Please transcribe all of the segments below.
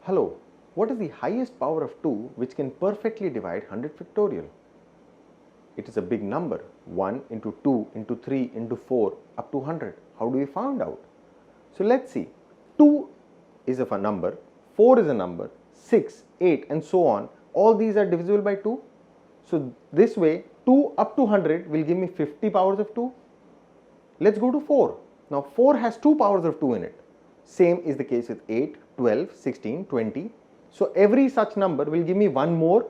Hello, what is the highest power of 2 which can perfectly divide 100 factorial? It is a big number, 1 into 2 into 3 into 4 up to 100. How do we find out? So let's see, 2 is of a number, 4 is a number, 6, 8 and so on, all these are divisible by 2. So this way 2 up to 100 will give me 50 powers of 2. Let's go to 4. Now 4 has 2 powers of 2 in it. Same is the case with 8, 12, 16, 20. So every such number will give me one more.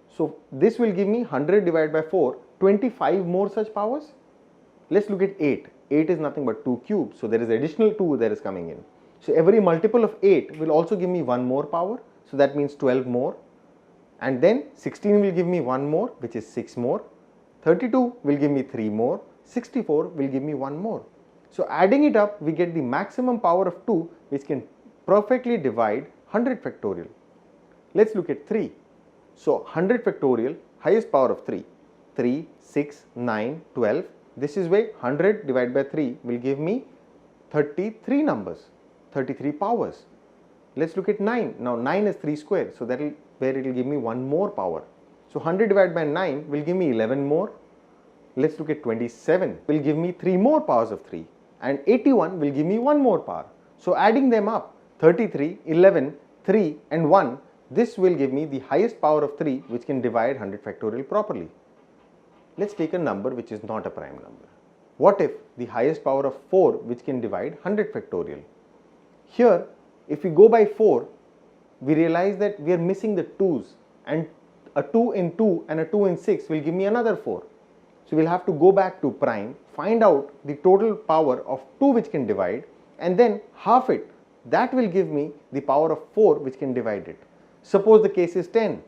So this will give me 100 divided by 4, 25 more such powers. Let's look at 8. 8 is nothing but 2 cubes. So there is additional 2 that is coming in. So every multiple of 8 will also give me one more power. So that means 12 more. And then 16 will give me one more, which is 6 more. 32 will give me 3 more. 64 will give me one more. So adding it up, we get the maximum power of 2 which can perfectly divide 100 factorial. Let's look at 3. So 100 factorial, highest power of 3. 3, 6, 9, 12. This is where 100 divided by 3 will give me 33 numbers, 33 powers. Let's look at 9. Now 9 is 3 square, so that will where it will give me one more power. So 100 divided by 9 will give me 11 more. Let's look at 27, will give me 3 more powers of 3, and 81 will give me one more power. So adding them up, 33, 11, 3 and 1, this will give me the highest power of 3 which can divide 100 factorial properly. Let's take a number which is not a prime number. What if the highest power of 4 which can divide 100 factorial? Here, if we go by 4, we realize that we are missing the 2's, and a 2 in 2 and a 2 in 6 will give me another 4. So we'll have to go back to prime, find out the total power of 2 which can divide, and then half it. That will give me the power of 4 which can divide it. Suppose the case is 10.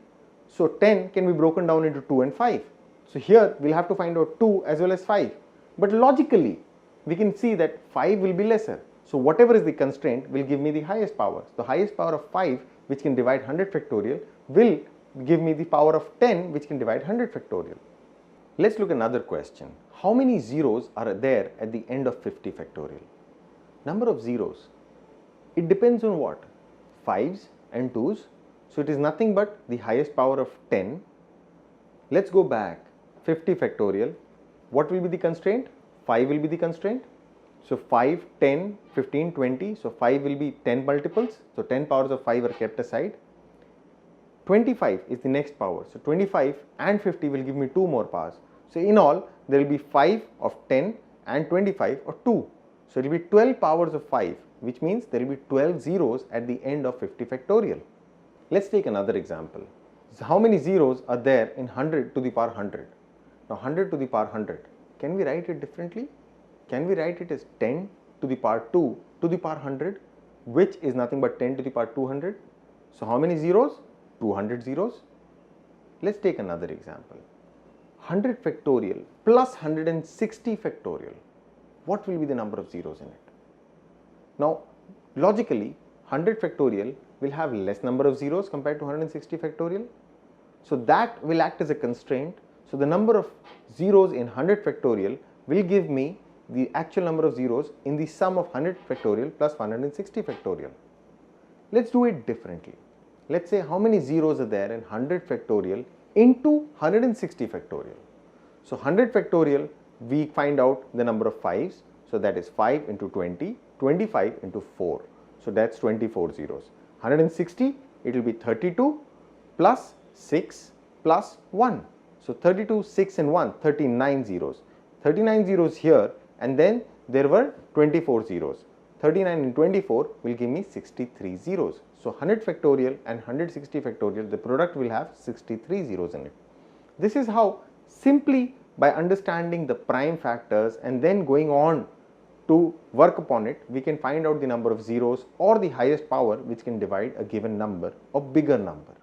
So 10 can be broken down into 2 and 5. So here we'll have to find out 2 as well as 5. But logically, we can see that 5 will be lesser. So whatever is the constraint will give me the highest power. The highest power of 5 which can divide 100 factorial will give me the power of 10 which can divide 100 factorial. Let's look at another question. How many zeros are there at the end of 50 factorial? Number of zeros. It depends on what? 5's and 2's. So it is nothing but the highest power of 10. Let's go back. 50 factorial. What will be the constraint? 5 will be the constraint. So 5, 10, 15, 20. So 5 will be 10 multiples. So 10 powers of 5 are kept aside. 25 is the next power. So 25 and 50 will give me 2 more powers. So in all, there will be 5 of 10 and 25 of 2. So it will be 12 powers of 5, which means there will be 12 zeros at the end of 50 factorial. Let's take another example. So how many zeros are there in 100 to the power 100? Now 100 to the power 100. Can we write it differently? Can we write it as 10 to the power 2 to the power 100, which is nothing but 10 to the power 200? So how many zeros? 200 zeros. Let's take another example. 100 factorial plus 160 factorial. What will be the number of zeros in it? Now, logically, 100 factorial will have less number of zeros compared to 160 factorial. So that will act as a constraint. So the number of zeros in 100 factorial will give me the actual number of zeros in the sum of 100 factorial plus 160 factorial. Let's do it differently. Let's say how many zeros are there in 100 factorial into 160 factorial. So 100 factorial, we find out the number of 5's. So that is 5 into 20, 25 into 4. So that's 24 zeros. 160, it will be 32 plus 6 plus 1. So 32, 6 and 1, 39 zeros. 39 zeros here, and then there were 24 zeros. 39 and 24 will give me 63 zeros. So 100 factorial and 160 factorial, the product will have 63 zeros in it. This is how simply by understanding the prime factors and then going on to work upon it, we can find out the number of zeros or the highest power which can divide a given number or bigger number.